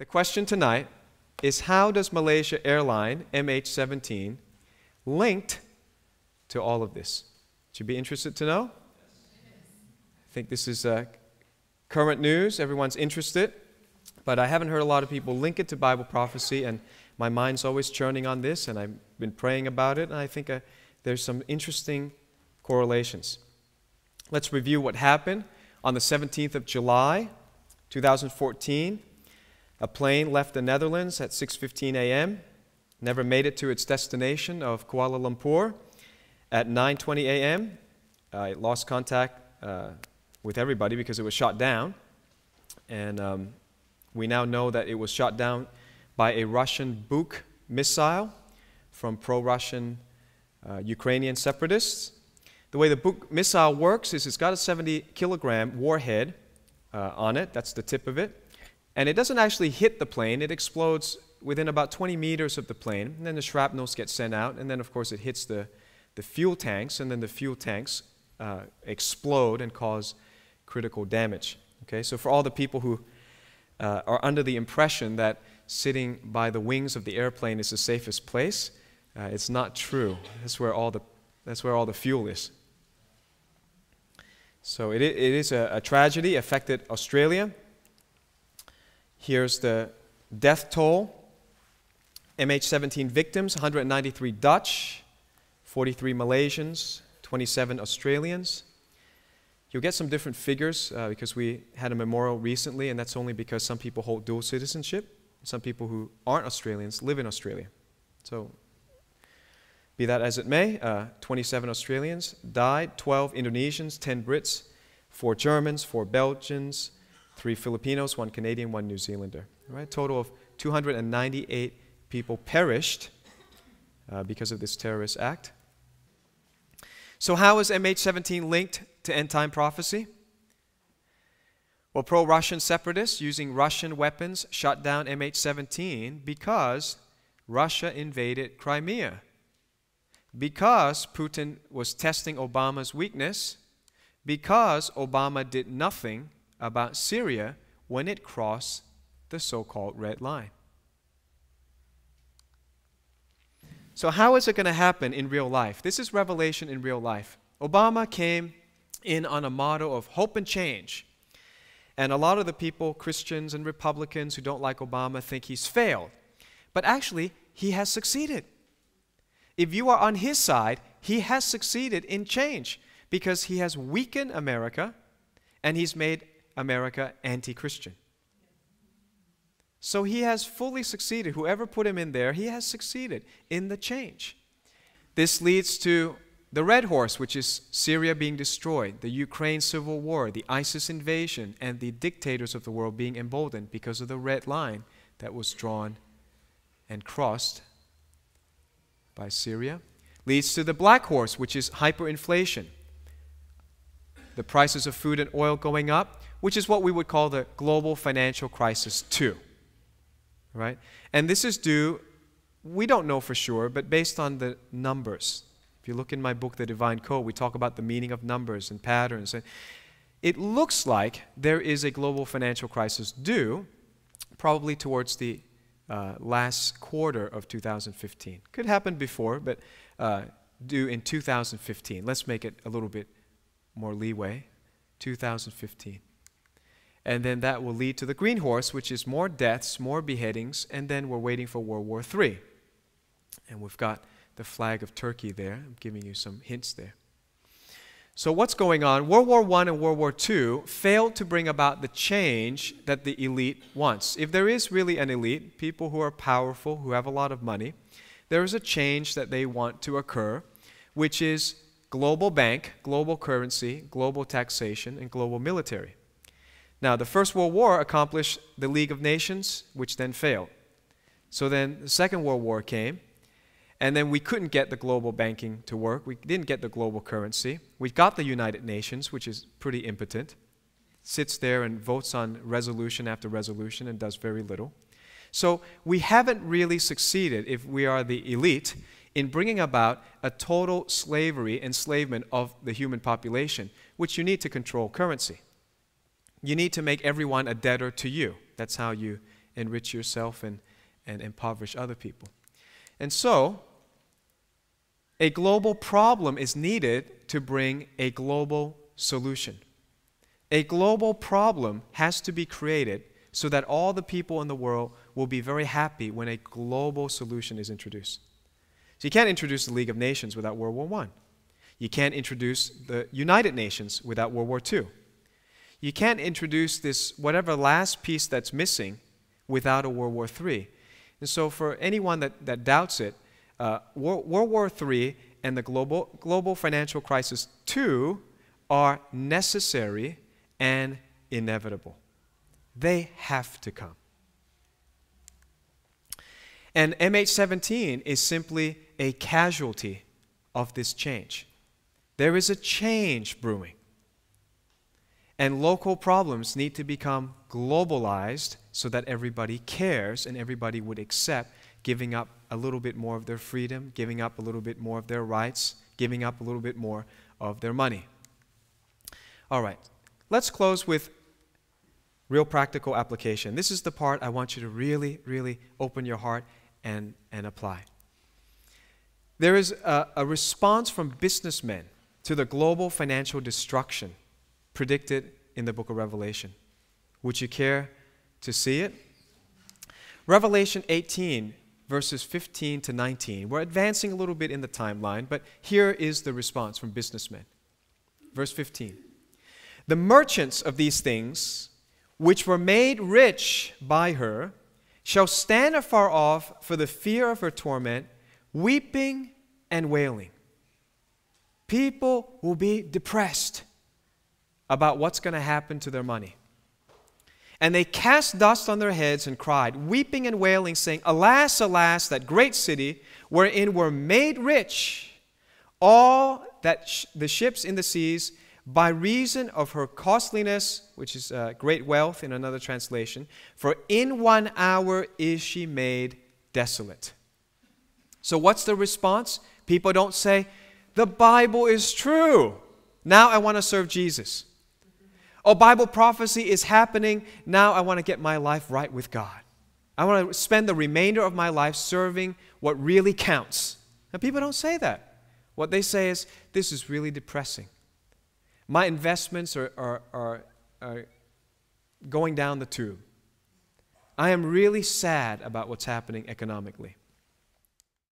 The question tonight is, how does Malaysia airline MH17 linked to all of this? Would you be interested to know? I think this is current news. Everyone's interested. But I haven't heard a lot of people link it to Bible prophecy, and my mind's always churning on this, and I've been praying about it, and I think there's some interesting correlations. Let's review what happened. On the 17th of July, 2014, a plane left the Netherlands at 6:15 a.m., never made it to its destination of Kuala Lumpur. At 9:20 a.m., it lost contact with everybody because it was shot down. And we now know that it was shot down by a Russian Buk missile from pro-Russian Ukrainian separatists. The way the Buk missile works is it's got a 70-kilogram warhead on it. That's the tip of it. And it doesn't actually hit the plane. It explodes within about 20 meters of the plane. And then the shrapnels get sent out. And then, of course, it hits the fuel tanks. And then the fuel tanks explode and cause critical damage. Okay, so for all the people who are under the impression that sitting by the wings of the airplane is the safest place, it's not true. That's where all the fuel is. So it is a tragedy, affected Australia. Here's the death toll. MH17 victims, 193 Dutch, 43 Malaysians, 27 Australians. You'll get some different figures because we had a memorial recently, and that's only because some people hold dual citizenship. Some people who aren't Australians live in Australia. So be that as it may, 27 Australians died, 12 Indonesians, 10 Brits, 4 Germans, 4 Belgians, 3 Filipinos, 1 Canadian, 1 New Zealander. All right, total of 298 people perished because of this terrorist act. So how is MH17 linked to end-time prophecy? Well, pro-Russian separatists using Russian weapons shot down MH17 because Russia invaded Crimea. Because Putin was testing Obama's weakness, because Obama did nothing about Syria when it crossed the so-called red line. So how is it going to happen in real life? This is revelation in real life. Obama came in on a motto of hope and change. And a lot of the people, Christians and Republicans who don't like Obama, think he's failed. But actually, he has succeeded. If you are on his side, he has succeeded in change because he has weakened America and he's made America anti-Christian. So he has fully succeeded. Whoever put him in there, he has succeeded in the change. This leads to the red horse, which is Syria being destroyed, the Ukraine civil war, the ISIS invasion, and the dictators of the world being emboldened because of the red line that was drawn and crossed by Syria. Leads to the black horse, which is hyperinflation. The prices of food and oil going up, which is what we would call the global financial crisis 2. Right? And this is due, we don't know for sure, but based on the numbers. If you look in my book, The Divine Code, we talk about the meaning of numbers and patterns. And it looks like there is a global financial crisis due probably towards the last quarter of 2015. Could happen before, but due in 2015. Let's make it a little bit more leeway. 2015. And then that will lead to the green horse, which is more deaths, more beheadings, and then we're waiting for World War III. And we've got the flag of Turkey there. I'm giving you some hints there. So what's going on? World War I and World War II failed to bring about the change that the elite wants. If there is really an elite, people who are powerful, who have a lot of money, there is a change that they want to occur, which is global bank, global currency, global taxation, and global military. Now, the First World War accomplished the League of Nations, which then failed. So then the Second World War came, and then we couldn't get the global banking to work. We didn't get the global currency. We got the United Nations, which is pretty impotent. Sits there and votes on resolution after resolution and does very little. So we haven't really succeeded, if we are the elite, in bringing about a total slavery, enslavement of the human population, which you need to control currency. You need to make everyone a debtor to you. That's how you enrich yourself and impoverish other people. And so, a global problem is needed to bring a global solution. A global problem has to be created so that all the people in the world will be very happy when a global solution is introduced. So you can't introduce the League of Nations without World War I. You can't introduce the United Nations without World War II. You can't introduce this whatever last piece that's missing without a World War III. And so for anyone that doubts it, World War III and the global financial crisis too are necessary and inevitable. They have to come. And MH17 is simply a casualty of this change. There is a change brewing. And local problems need to become globalized so that everybody cares and everybody would accept giving up a little bit more of their freedom, giving up a little bit more of their rights, giving up a little bit more of their money. All right, let's close with real practical application. This is the part I want you to really, really open your heart and apply. There is a response from businessmen to the global financial destruction predicted in the book of Revelation. Would you care to see it? Revelation 18, verses 15 to 19. We're advancing a little bit in the timeline, but here is the response from businessmen. Verse 15. The merchants of these things, which were made rich by her, shall stand afar off for the fear of her torment, weeping and wailing. People will be depressed about what's going to happen to their money. And they cast dust on their heads and cried, weeping and wailing, saying, Alas, alas, that great city, wherein were made rich all that the ships in the seas, by reason of her costliness, which is great wealth in another translation, for in 1 hour is she made desolate. So what's the response? People don't say, the Bible is true. Now I want to serve Jesus. Oh, Bible prophecy is happening. Now I want to get my life right with God. I want to spend the remainder of my life serving what really counts. And people don't say that. What they say is, this is really depressing. My investments are going down the tube. I am really sad about what's happening economically.